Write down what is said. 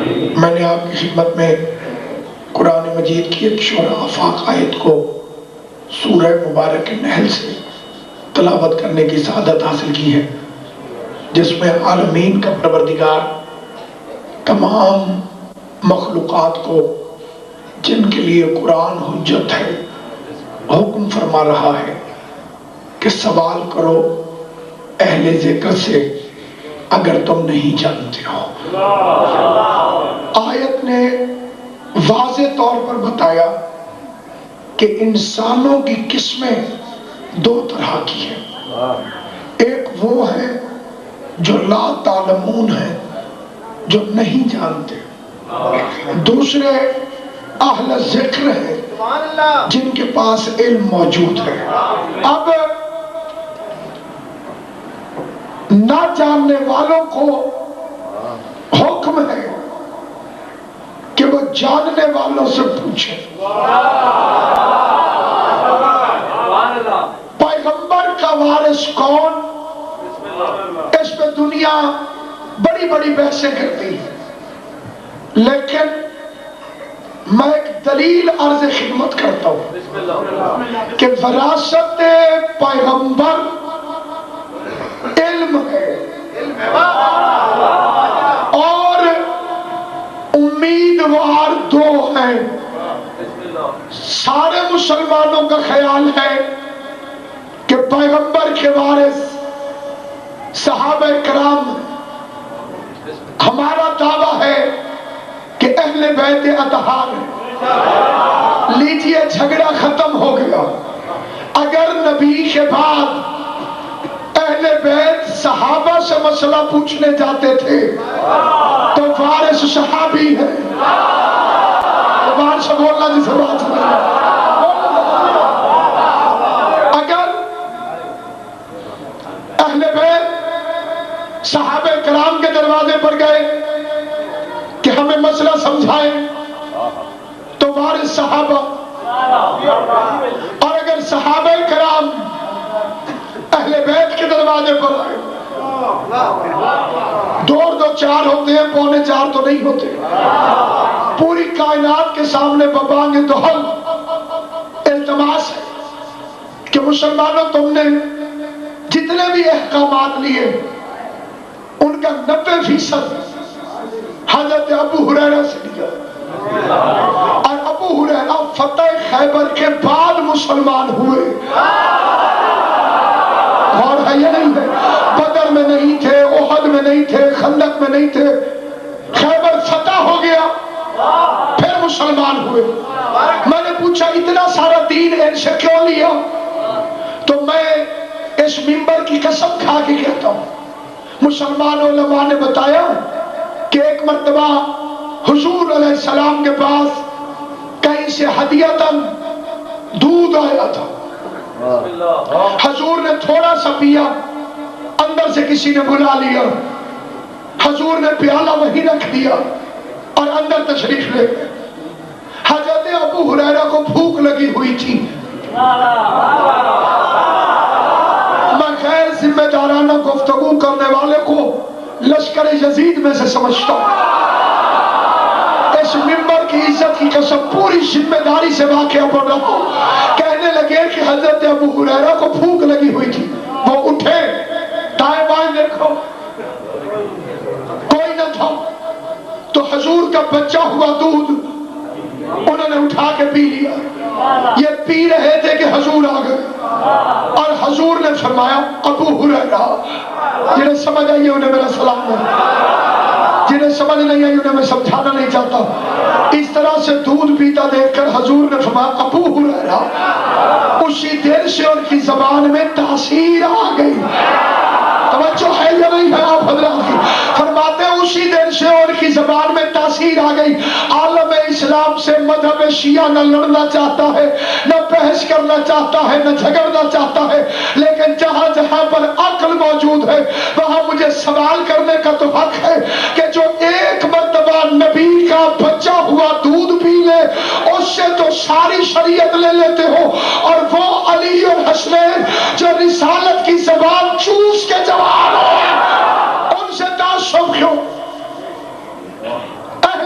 میں نے آپ کی خدمت میں قرآن مجید کی ایک شورى آفاق آیت کو سورہ مبارک نحل سے تلاوت کرنے کی سعادت حاصل کی ہے، جس میں عالمین کا پروردگار تمام مخلوقات کو جن کے لیے قرآن حجت ہے حکم فرما رہا ہے کہ سوال کرو اہل ذکر سے اگر تم نہیں جانتے ہو۔ آیت نے واضح طور پر بتایا کہ انسانوں کی قسمیں دو طرح کی ہیں، ایک وہ ہے جو لا تعلمون ہے، جو نہیں جانتے، دوسرے اہل ذکر ہیں جن کے پاس علم موجود ہے۔ اب نہ جاننے والوں کو حکم ہے کہ وہ جاننے والوں سے پوچھیں۔ پیغمبر کا وارث کون؟ اس پہ دنیا بڑی بڑی بحثیں کرتی ہے، لیکن میں ایک دلیل عرض خدمت کرتا ہوں کہ وراثت پیغمبر علم ہے، اور امیدوار دو ہیں۔ سارے مسلمانوں کا خیال ہے کہ پیغمبر کے وارث صحابہ کرام، ہمارا دعویٰ ہے کہ اہل بیت اطہار ہیں۔ لیجئے جھگڑا ختم ہو گیا۔ اگر نبی کے بعد اہل بیت صحابہ سے مسئلہ پوچھنے جاتے تھے تو وارث صحابی ہے۔ زبان سے بولنا جسے بات نہیں۔ اگر اہل بیت صحابہ کرام کے دروازے پر گئے کہ ہمیں مسئلہ سمجھائیں تو وارث صحابہ، اور اگر صحابہ کرام اہل بیت کے دروازے پر آئے، دو چار ہوتے ہیں، پونے چار تو نہیں ہوتے۔ پوری کائنات کے سامنے ببانگ دہل التماس ہے کہ مسلمانوں تم نے جتنے بھی احکامات لیے ان کا 90% حضرت ابو ہریرہ سے لیا، اور ابو ہریرہ فتح خیبر کے بعد مسلمان ہوئے۔ اور ہے یہ نہیں ہے، بدر میں نہیں تھے، احد میں نہیں تھے، خندق میں نہیں تھے، خیبر فتح ہو گیا پھر مسلمان ہوئے۔ میں نے پوچھا اتنا سارا دین ان سے کیوں لیا؟ تو میں اس منبر کی قسم کھا کے کہتا ہوں، مسلمان علماء نے بتایا کہ ایک مرتبہ حضور علیہ السلام کے پاس کہیں سے ہدیتاً دودھ آیا تھا۔ حضور نے تھوڑا سا پیا، اندر سے کسی نے بلا لیا، حضور نے پیالہ وہیں رکھ دیا اور اندر تشریف لے گئے۔ حضرت ابو ہریرہ کو بھوک لگی ہوئی تھی۔ میں غیر ذمہ دارانہ گفتگو کرنے والے کو لشکر یزید میں سے سمجھتا ہوں۔ اس منبر کی عزت کی قسم پوری ذمہ داری سے واقعہ پڑھ رہا ہوں۔ کہنے لگے کہ حضرت ابو ہریرہ کو بھوک لگی ہوئی تھی، وہ اٹھے، دائیں بائیں دیکھو کوئی نہ تھا، تو حضور کا بچہ ہوا دودھ انہوں نے اٹھا کے پی لیا۔ یہ پی رہے تھے کہ حضور آ گئے، اور حضور نے فرمایا ابو ہریرہ، جنہیں سمجھ آئی انہیں میرا سلام ہے، جنہیں سمجھ نہیں آئی انہیں میں سمجھانا نہیں چاہتا۔ اس طرح سے دودھ پیتا دیکھ کر حضور نے فرمایا ابو ہریرہ، اسی دیر سے ان کی زبان میں تاثیر آ گئی۔ توجہ ہے یا نہیں ہے آپ حضرات کی؟ فرماتے ہیں اسی دیر سے ان کی زبان میں تاثیر آ گئی۔ عالم اسلام سے مذہب شیعہ نہ لڑنا چاہتا ہے، نہ بحث کرنا چاہتا ہے، نہ جھگڑنا چاہتا ہے، لیکن جہاں جہاں پر عقل موجود ہے وہاں مجھے سوال کرنے کا تو حق ہے کہ جو ایک مرتبہ نبی کا بچہ ہوا دودھ پی لے اس سے تو ساری شریعت لے لیتے ہو، اور وہ علی اور حسنین جو رسالت کی زبان چوس کے جوان ہیں ان سے تعصب کیوں؟ اہل